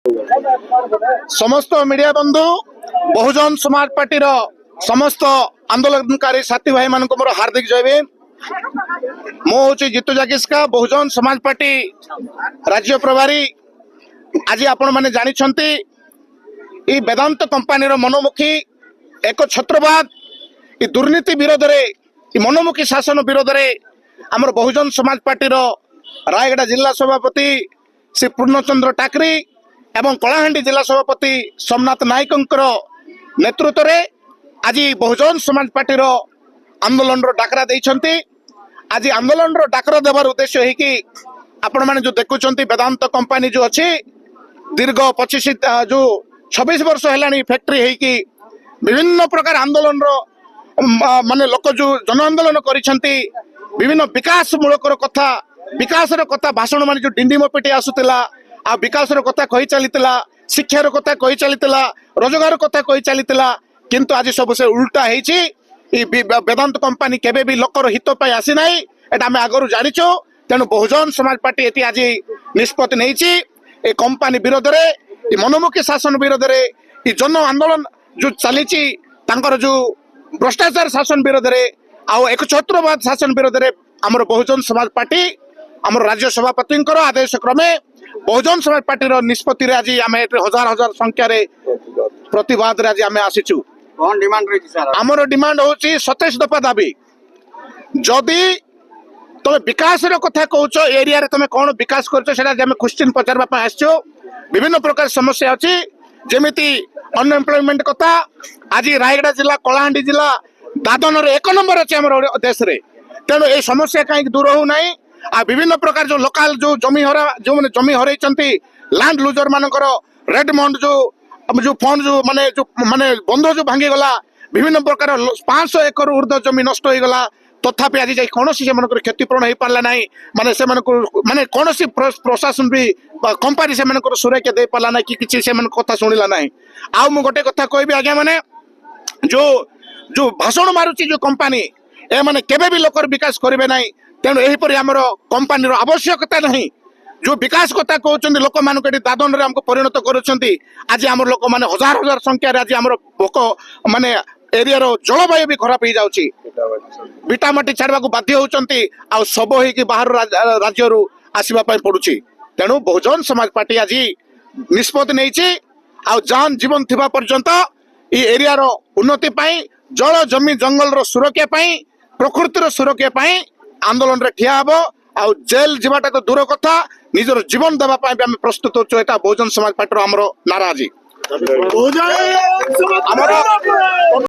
समस्त मीडिया बंधु बहुजन समाज पार्टी समस्त आंदोलनकारी साथी भाई मान मोर हार्दिक जय भीम। मु हूँ जितु जागिस्का बहुजन समाज पार्टी राज्य प्रभारी। आज आपण मैंने जानी वेदांत कंपानी मनोमुखी एक छत्रवाद दुर्नीति विरोध में मनोमुखी शासन विरोध में आमर बहुजन समाज पार्टी रायगढ़ जिला सभापति श्री पूर्णचंद्र टाकरी एवं कलाहांडी जिला सभापति सोमनाथ नायक नेतृत्व में आज बहुजन समाज पार्टी आंदोलन डाकरा देइछंती। आज आंदोलन डाकरा देवार उद्देश्य है कि आपण माने जो देखुचंती वेदांत कंपानी जो अच्छी दीर्घ 25 जो 26 वर्ष है फैक्ट्री है कि विभिन्न प्रकार आंदोलन माने लोक जो जन आंदोलन करिसेंती विभिन्न विकास मूलक कथा विकास कथा भाषण माने जो डिंडीम पिटी आसुतिला आ विकास कथा कही चलीतिला शिक्षार कथा कही चलीतिला रोजगार कथा कही चलीतिला किंतु आज सब से उल्टा है वेदांत कंपानी केबे भी लोकर हित पाई आसी ना एटा आम आगु जानिचु। तेणु बहुजन समाज पार्टी ये आज निष्पत्ति नहीं कंपानी विरोध में मनोमुखी शासन विरोध में जन आंदोलन जो चली जो भ्रष्टाचार शासन विरोध में आउ एक छत्रवाद शासन विरोध में आमर बहुजन समाज पार्टी आमर राज्य सभापति आदेश क्रमे बहुजन समाज पार्टी निष्पत्ति आज आम हजार हजार संख्यार प्रतिवाद आज आम आसीचु। आमर डिमांड हूँ 27 दफा दाबी जदि तुम विकास कथा कौच एरिया तुम कौन विकास कर क्वेश्चन पचारवा आसो विभिन्न प्रकार समस्या अच्छी जमीती अनएम्प्लॉयमेंट कथा आज रायगढ़ जिला कलाहांडी जिला दादन 1 नंबर अच्छे आम देश में। तेणु ये समस्या कहीं दूर होना आ विभिन्न प्रकार जो लोकाल जो जमी हरा जो मैंने जमी हरई लैंड लुजर मानकर रेडमंड जो फंड जो माने बंध जो भांगी गला विभिन्न प्रकार 500 एकड़ ऊर्ध्व जमी नष्ट हो गला तथापि आज जाए कौन से क्षतिपूरण हो पारा ना माने से माने कौन प्रशासन भी कंपानी से सुरक्षा दे पारा ना कि किसी से कथा शुणिला ना। आउ मु गोटे कथा कहबी आज्ञा माने जो जो भाषण मारुची जो कंपानी ए माने केबे भी लोकर विकास करेंगे ना। तेणु यहीपर आमर कंपानी आवश्यकता नहीं जो विकास कथा कहते लोक मान दादन में आमको परिणत करुँच। आज आम लोक मैंने हजार हजार संख्यार आज आम भोक माने एरिया जलवायु भी खराब हो जाऊँगी विटामाटी छाड़ा बाध्य होती आ सब हो बाहर राज्य आसवाई पड़ुची। तेणु बहुजन समाज पार्टी आज निष्पत्ति नहीं जान जीवन थिबा पर्यंत ये एरिया उन्नति जल जमी जंगल सुरक्षा प्रकृतिर सुरक्षा आंदोलन रे ठिया हबो आ जेल जीवाटा तो दूर कथा निजर जीवन देवा आम प्रस्तुत होचु। एटा बहुजन समाज पार्टी आमर नाराजी